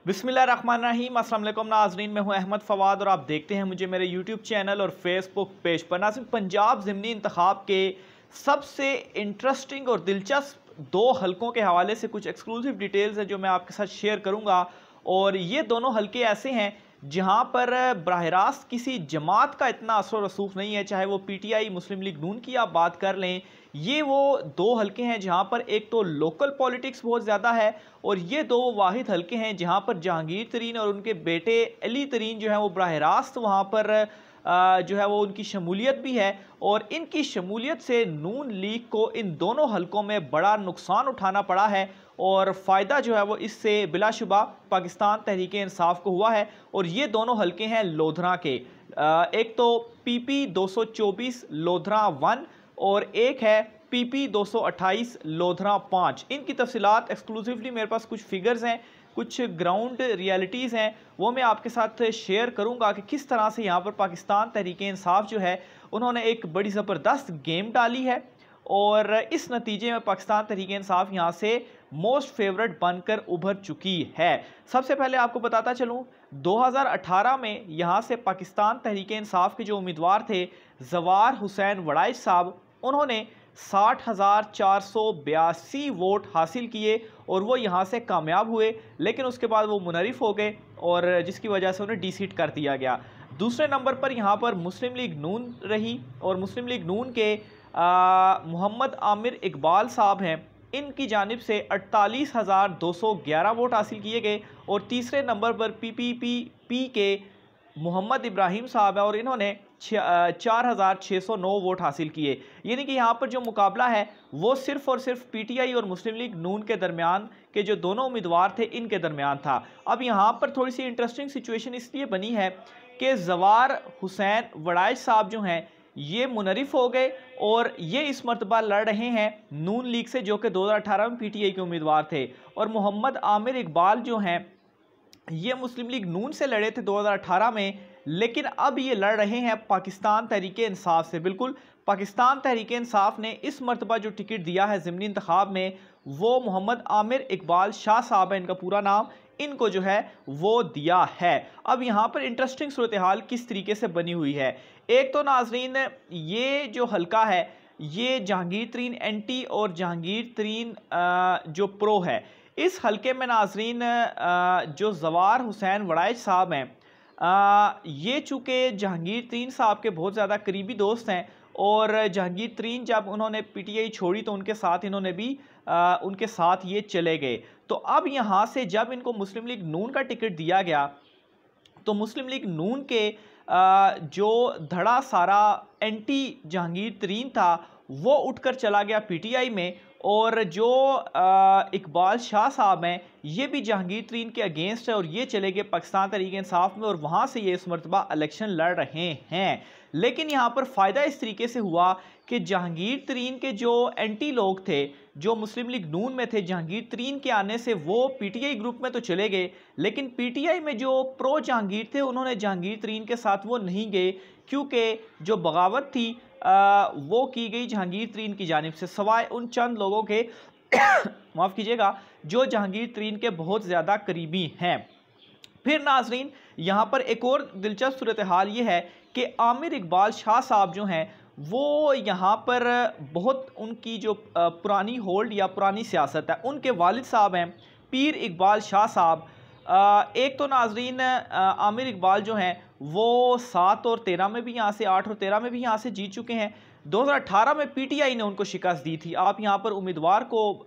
बिस्मिल्लाहिर्रहमानिर्रहीम। अस्सलाम वालेकुम नाज़रीन, मैं हूं अहमद फ़वाद और आप देखते हैं मुझे मेरे यूट्यूब चैनल और फेसबुक पेज पर। नाज़रीन, पंजाब ज़िमनी इंतखाब के सबसे इंटरेस्टिंग और दिलचस्प दो हलकों के हवाले से कुछ एक्सक्लूसिव डिटेल्स हैं जो मैं आपके साथ शेयर करूंगा। और ये दोनों हलके ऐसे हैं जहां पर बराह रास्त किसी जमात का इतना असर रसूख नहीं है, चाहे वो PTI मुस्लिम लीग नून की आप बात कर लें। ये वो दो हलके हैं जहां पर एक तो लोकल पॉलिटिक्स बहुत ज़्यादा है और ये दो वाहिद हलके हैं जहां पर जहांगीर तरीन और उनके बेटे अली तरीन जो है वो बराह रास्त वहां पर जो है वो उनकी शमूलियत भी है। और इनकी शमूलियत से नून लीग को इन दोनों हलकों में बड़ा नुकसान उठाना पड़ा है और फ़ायदा जो है वो इससे बिलाशुबा पाकिस्तान तहरीक इंसाफ को हुआ है। और ये दोनों हलके हैं लोधरा के, एक तो PP 224 लोधरा 1 और एक है PP 228 लोधरा 5। इनकी तफसीलात एक्सक्लूसिवली मेरे पास कुछ फिगर्स हैं, कुछ ग्राउंड रियलिटीज़ हैं, वो मैं आपके साथ शेयर करूंगा कि किस तरह से यहाँ पर पाकिस्तान तहरीक इंसाफ जो है उन्होंने एक बड़ी ज़बरदस्त गेम डाली है और इस नतीजे में पाकिस्तान तहरीक इंसाफ यहाँ से मोस्ट फेवरेट बनकर उभर चुकी है। सबसे पहले आपको बताता चलूँ, 2018 में यहाँ से पाकिस्तान तहरीक इंसाफ के जो उम्मीदवार थे जवार हुसैन वड़ाइच साहब, उन्होंने 60,482 वोट हासिल किए और वो यहाँ से कामयाब हुए। लेकिन उसके बाद वो मुनरिफ हो गए और जिसकी वजह से उन्हें डिसीट कर दिया गया। दूसरे नंबर पर यहाँ पर मुस्लिम लीग नून रही और मुस्लिम लीग नून के मोहम्मद आमिर इकबाल साहब हैं, इनकी जानिब से 48,211 वोट हासिल किए गए। और तीसरे नंबर पर PPP के मोहम्मद इब्राहिम साहब है और इन्होंने 4,609 वोट हासिल किए। यानी कि यहाँ पर जो मुकाबला है वो सिर्फ और सिर्फ PTI और मुस्लिम लीग नून के दरमियान के जो दोनों उम्मीदवार थे इनके दरमियान था। अब यहाँ पर थोड़ी सी इंटरेस्टिंग सिचुएशन इसलिए बनी है कि जवार हुसैन वड़ाइच साहब जो हैं ये मुनरिफ हो गए और ये इस मरतबा लड़ रहे हैं नून लीग से, जो कि 2018 में PTI के उम्मीदवार थे। और मोहम्मद आमिर इकबाल जो हैं ये मुस्लिम लीग नून से लड़े थे 2018 में, लेकिन अब ये लड़ रहे हैं पाकिस्तान तहरीक इंसाफ से। बिल्कुल, पाकिस्तान तहरीक इंसाफ ने इस मरतबा जो टिकट दिया है ज़िमनी इंतखाब में वो मोहम्मद आमिर इकबाल शाह साहब है, इनका पूरा नाम, इनको जो है वो दिया है। अब यहाँ पर इंटरेस्टिंग सूरत हाल किस तरीके से बनी हुई है। एक तो नाजरीन, ये जो हलका है ये जहांगीर तरीन एंटी और जहांगीर तरीन जो प्रो है। इस हलके में नाजरीन जो जवार हुसैन वड़ाइच साहब हैं ये चूँकि जहांगीर तरीन साहब के बहुत ज़्यादा करीबी दोस्त हैं और जहांगीर तरीन जब उन्होंने PTI छोड़ी तो उनके साथ इन्होंने भी उनके साथ ये चले गए। तो अब यहाँ से जब इनको मुस्लिम लीग नून का टिकट दिया गया तो मुस्लिम लीग नून के जो धड़ा सारा एंटी जहांगीर तरीन था वो उठकर चला गया PTI में और जो इकबाल शाह साहब हैं ये भी जहांगीर तरीन के अगेंस्ट है और ये चले गए पाकिस्तान तहरीक इंसाफ में और वहाँ से ये इस मरतबा इलेक्शन लड़ रहे हैं। लेकिन यहाँ पर फ़ायदा इस तरीके से हुआ कि जहांगीर तरीन के जो एंटी लोग थे जो मुस्लिम लीग नून में थे, जहांगीर तरीन के आने से वो PTI ग्रुप में तो चले गए, लेकिन PTI में जो प्रो जहांगीर थे उन्होंने जहांगीर तरीन के साथ वो नहीं गए क्योंकि जो बगावत थी वो की गई जहांगीर तरीन की जानिब से, सवाए उन चंद लोगों के माफ़ कीजिएगा जो जहांगीर तरीन के बहुत ज़्यादा करीबी हैं। फिर नाजरीन यहाँ पर एक और दिलचस्प सूरत हाल ये है कि आमिर इकबाल शाह साहब जो हैं वो यहाँ पर बहुत उनकी जो पुरानी होल्ड या पुरानी सियासत है, उनके वालिद साहब हैं पीर इकबाल शाह साहब। एक तो नाजरीन आमिर इकबाल जो हैं वो 7 और 13 में भी यहाँ से, 8 और 13 में भी यहाँ से जीत चुके हैं। 2018 में PTI ने उनको शिकस्त दी थी। आप यहाँ पर उम्मीदवार को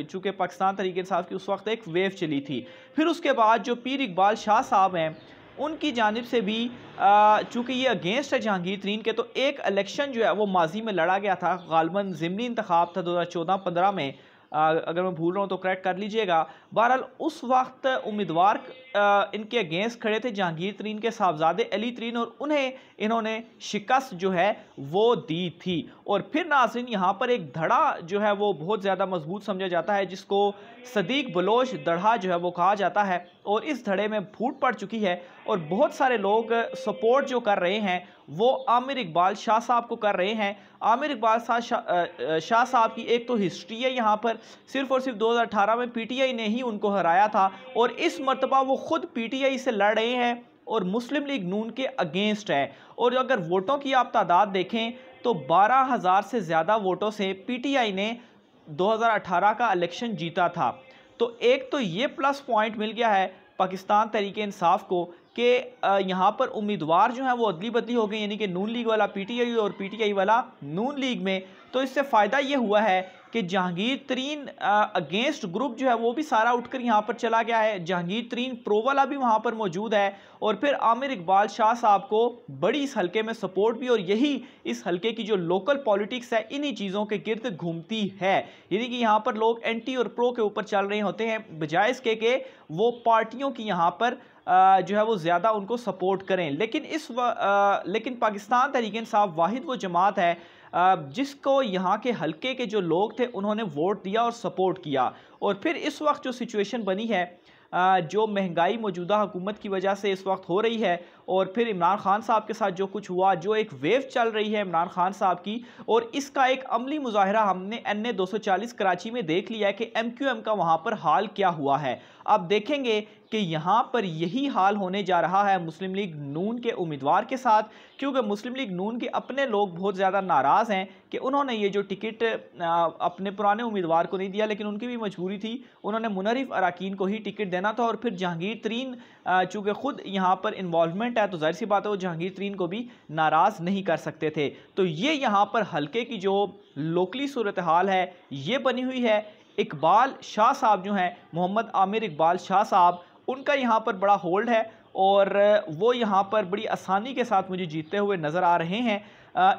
चूँकि पाकिस्तान तहरीक इंसाफ की उस वक्त एक वेव चली थी। फिर उसके बाद जो पीर इकबाल शाह साहब हैं उनकी जानिब से भी चूँकि ये अगेंस्ट है जहांगीर तरीन के, तो एक इलेक्शन जो है वो माजी में लड़ा गया था, गालिबन ज़िमनी इंतखाब था 2014-15 में, अगर मैं भूल रहा हूँ तो करेक्ट कर लीजिएगा। बहरहाल उस वक्त उम्मीदवार इनके अगेंस्ट खड़े थे जहांगीर तरीन के साहबजादे अली तरीन और उन्हें इन्होंने शिकस्त जो है वो दी थी। और फिर नाज़रीन यहाँ पर एक धड़ा जो है वो बहुत ज़्यादा मजबूत समझा जाता है जिसको सदीक बलोच धड़ा जो है वो कहा जाता है और इस धड़े में फूट पड़ चुकी है और बहुत सारे लोग सपोर्ट जो कर रहे हैं वो आमिर इकबाल शाह साहब को कर रहे हैं। आमिर इकबाल शाह साहब की एक तो हिस्ट्री है यहाँ पर, सिर्फ और सिर्फ 2018 में पीटीआई ने ही उनको हराया था और इस मरतबा वो खुद पीटीआई से लड़ रहे हैं और मुस्लिम लीग नून के अगेंस्ट है। और अगर वोटों की आप तादाद देखें तो 12,000 से ज़्यादा वोटों से पीटीआई ने 2018 का इलेक्शन जीता था। तो एक तो ये प्लस पॉइंट मिल गया है पाकिस्तान तहरीके इंसाफ को कि यहाँ पर उम्मीदवार जो हैं वो अदली बदली हो गई, यानी कि नून लीग वाला पीटीआई और पीटीआई वाला नून लीग में। तो इससे फ़ायदा ये हुआ है कि जहांगीर तरीन अगेंस्ट ग्रुप जो है वो भी सारा उठकर यहाँ पर चला गया है। जहांगीर तरीन प्रो वाला भी वहाँ पर मौजूद है और फिर आमिर इकबाल शाह साहब को बड़ी इस हलके में सपोर्ट भी, और यही इस हलके की जो लोकल पॉलिटिक्स है इन्हीं चीज़ों के गिर्द घूमती है। यानी कि यहाँ पर लोग एंटी और प्रो के ऊपर चल रहे होते हैं बजाय इसके कि वो पार्टियों की यहाँ पर जो है वो ज़्यादा उनको सपोर्ट करें। लेकिन पाकिस्तान तहरीक इंसाफ वाहिद वो जमात है जिसको यहाँ के हलके के जो लोग थे उन्होंने वोट दिया और सपोर्ट किया। और फिर इस वक्त जो सिचुएशन बनी है, जो महंगाई मौजूदा हुकूमत की वजह से इस वक्त हो रही है, और फिर इमरान खान साहब के साथ जो कुछ हुआ, जो एक वेव चल रही है इमरान खान साहब की, और इसका एक अमली मुजाहिरा हमने NA 240 कराची में देख लिया है कि MQM का वहाँ पर हाल क्या हुआ है। अब देखेंगे कि यहाँ पर यही हाल होने जा रहा है मुस्लिम लीग नून के उम्मीदवार के साथ, क्योंकि मुस्लिम लीग नून के अपने लोग बहुत ज़्यादा नाराज़ हैं कि उन्होंने ये जो टिकट अपने पुराने उम्मीदवार को नहीं दिया, लेकिन उनकी भी मजबूरी थी, उन्होंने मुनरिफ अराकीन को ही टिकट देना था। और फिर जहांगीर तरीन चूँकि ख़ुद यहाँ पर इन्वॉल्वमेंट है तो जाहिर सी बात है वो जहांगीर तरीन को भी नाराज़ नहीं कर सकते थे। तो ये यहाँ पर हल्के की जो लोकली सूरत हाल है ये बनी हुई है। इकबाल शाह साहब जो हैं, मोहम्मद आमिर इकबाल शाह साहब, उनका यहाँ पर बड़ा होल्ड है और वो यहाँ पर बड़ी आसानी के साथ मुझे जीतते हुए नज़र आ रहे हैं।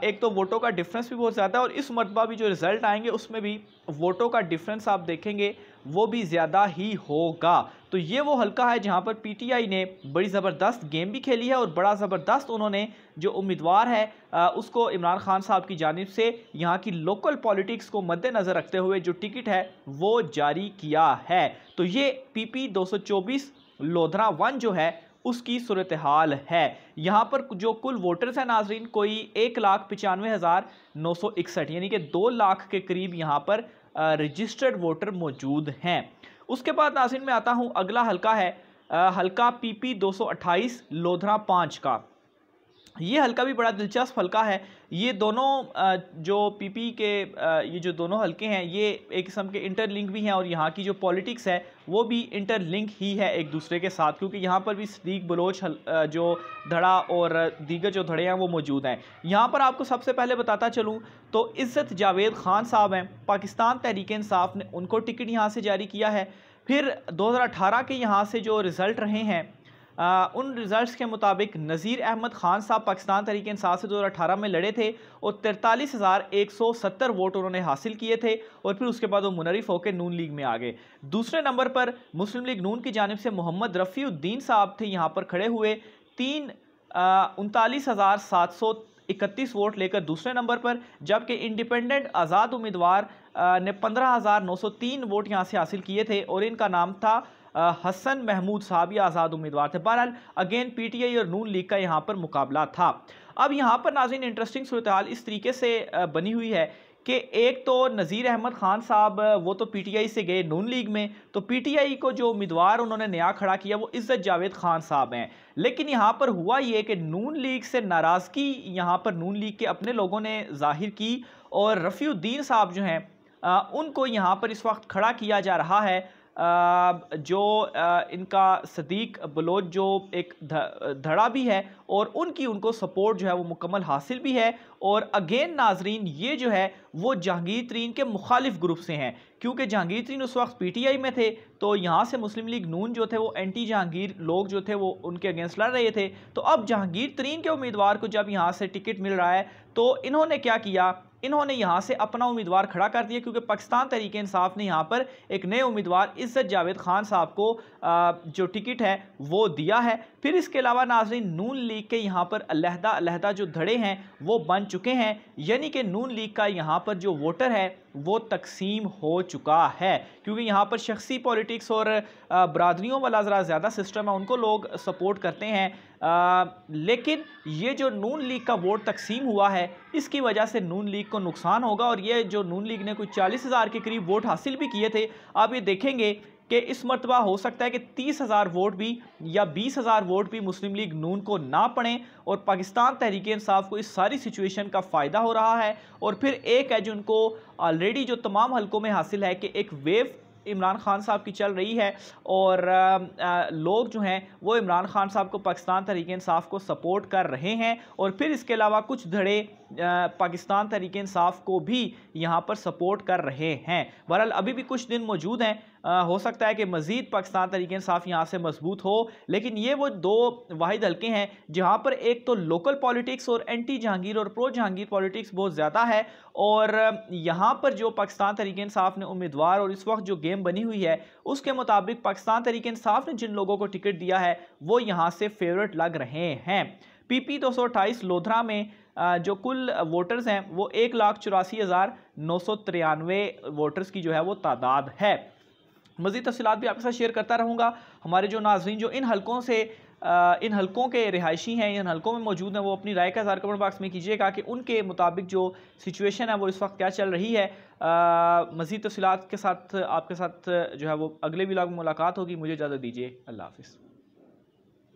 एक तो वोटों का डिफरेंस भी बहुत ज़्यादा है और इस मरतबा भी जो रिज़ल्ट आएंगे उसमें भी वोटों का डिफरेंस आप देखेंगे वो भी ज़्यादा ही होगा। तो ये वो हल्का है जहाँ पर पीटीआई ने बड़ी ज़बरदस्त गेम भी खेली है और बड़ा ज़बरदस्त उन्होंने जो उम्मीदवार है उसको इमरान खान साहब की जानिब से यहाँ की लोकल पॉलिटिक्स को मद्देनज़र रखते हुए जो टिकट है वो जारी किया है। तो ये PP 224 लोधरा 1 जो है उसकी सूरत हाल है। यहाँ पर जो कुल वोटर्स हैं नाजरीन, कोई 1,95,961 यानी कि 2 लाख के करीब यहाँ पर रजिस्टर्ड वोटर मौजूद हैं। उसके बाद नाज़रीन मैं आता हूँ, अगला हल्का है हल्का PP 228 लोधरा 5 का। ये हल्का भी बड़ा दिलचस्प हल्का है। ये दोनों जो PP के ये जो दोनों हल्के हैं ये एक किस्म के इंटरलिंक भी हैं और यहाँ की जो पॉलिटिक्स है वो भी इंटरलिंक ही है एक दूसरे के साथ, क्योंकि यहाँ पर भी सदीक बलोच जो धड़ा और दीगर जो धड़े हैं वो मौजूद हैं। यहाँ पर आपको सबसे पहले बताता चलूँ तो इज़्ज़त जावेद खान साहब हैं, पाकिस्तान तहरीक इंसाफ ने उनको टिकट यहाँ से जारी किया है। फिर 2018 के यहाँ से जो रिज़ल्ट रहे हैं उन रिज़ल्ट्स के मुताबिक नज़ीर अहमद ख़ान साहब पाकिस्तान तहरीक इंसाफ से 2018 में लड़े थे और 43,170 वोट उन्होंने हासिल किए थे और फिर उसके बाद वो मुनरिफ होकर नून लीग में आ गए। दूसरे नंबर पर मुस्लिम लीग नून की जानिब से मोहम्मद रफ़ीउद्दीन साहब थे यहाँ पर खड़े हुए, 39,731 वोट लेकर दूसरे नंबर पर, जबकि इंडिपेंडेंट आज़ाद उम्मीदवार ने 15,903 वोट यहाँ से हासिल किए थे और इनका नाम था हसन महमूद साहब, ये आज़ाद उम्मीदवार थे। बहरहाल अगेन पीटीआई और नून लीग का यहाँ पर मुकाबला था। अब यहाँ पर नाज़रीन इंटरेस्टिंग सूरत हाल इस तरीके से बनी हुई है कि एक तो नज़ीर अहमद ख़ान साहब वो तो पीटीआई से गए नून लीग में, तो पीटीआई को जो उम्मीदवार उन्होंने नया खड़ा किया वो इज़्ज़त जावेद खान साहब हैं। लेकिन यहाँ पर हुआ ये कि नून लीग से नाराज़गी यहाँ पर नून लीग के अपने लोगों ने जाहिर की और रफ़ीउद्दीन साहब जो हैं उनको यहाँ पर इस वक्त खड़ा किया जा रहा है। जो इनका सदीक बलोच जो एक धड़ा भी है और उनको सपोर्ट जो है वो मुकम्मल हासिल भी है। और अगेन नाजरीन ये जो है वो जहांगीर तरीन के मुखालिफ ग्रुप से हैं, क्योंकि जहांगीर तरीन उस वक्त पीटीआई में थे तो यहाँ से मुस्लिम लीग नून जो थे वो एंटी जहांगीर लोग जो थे वो उनके अगेंस्ट लड़ रहे थे। तो अब जहांगीर तरीन के उम्मीदवार को जब यहाँ से टिकट मिल रहा है तो इन्होंने क्या किया, इन्होंने यहाँ से अपना उम्मीदवार खड़ा कर दिया, क्योंकि पाकिस्तान तहरीक इंसाफ ने यहाँ पर एक नए उम्मीदवार इज़्ज़त जावेद खान साहब को जो टिकट है वो दिया है। फिर इसके अलावा नाज़रीन नून लीग के यहाँ पर अलहदा अलहदा जो धड़े हैं वो बन चुके हैं, यानी कि नून लीग का यहाँ पर जो वोटर है वो तकसीम हो चुका है, क्योंकि यहाँ पर शख्सी पॉलिटिक्स और बरादरियों वाला ज़्यादा सिस्टम है, उनको लोग सपोर्ट करते हैं। लेकिन ये जो नून लीग का वोट तकसीम हुआ है, इसकी वजह से नून लीग को नुकसान होगा, और ये जो नून लीग ने कोई 40,000 के करीब वोट हासिल भी किए थे, आप ये देखेंगे कि इस मरतबा हो सकता है कि 30,000 वोट भी या 20,000 वोट भी मुस्लिम लीग नून को ना पड़े, और पाकिस्तान तहरीक इंसाफ को इस सारी सिचुएशन का फ़ायदा हो रहा है। और फिर एक है जो उनको ऑलरेडी जो तमाम हलकों में हासिल है कि एक वेव इमरान खान साहब की चल रही है, और लोग जो हैं वो इमरान खान साहब को, पाकिस्तान तहरीक इंसाफ को सपोर्ट कर रहे हैं, और फिर इसके अलावा कुछ धड़े पाकिस्तान तहरीक इंसाफ को भी यहाँ पर सपोर्ट कर रहे हैं। बहरहाल अभी भी कुछ दिन मौजूद हैं, हो सकता है कि मज़ीद पाकिस्तान तहरीक इंसाफ यहाँ से मजबूत हो, लेकिन ये वो दो वाहिद हल्के हैं जहाँ पर एक तो लोकल पॉलिटिक्स और एंटी जहांगीर और प्रो जहांगीर पॉलिटिक्स बहुत ज़्यादा है, और यहाँ पर जो पाकिस्तान तहरीक इंसाफ ने उम्मीदवार और इस वक्त जो गेम बनी हुई है उसके मुताबिक पाकिस्तान तहरीक इंसाफ ने जिन लोगों को टिकट दिया है वो यहाँ से फेवरेट लग रहे हैं। PP 228 लोधरा में जो कुल वोटर्स हैं वो 1,84,993 वोटर्स की जो है वो तादाद है। मज़ीद तफ़सीलात भी आपके साथ शेयर करता रहूँगा। हमारे जो नाज़रीन जो इन हलकों से इन हलकों के रिहायशी हैं, इन हलकों में मौजूद हैं, वो अपनी राय का इज़हार कमेंट बॉक्स में कीजिएगा कि उनके मुताबिक जो सिचुएशन है वो इस वक्त क्या चल रही है। मज़ीद तफ़सीलात के साथ आपके साथ जो है वो अगले व्लॉग में मुलाकात होगी। मुझे इजाज़त दीजिए। अल्लाह हाफ़िज़।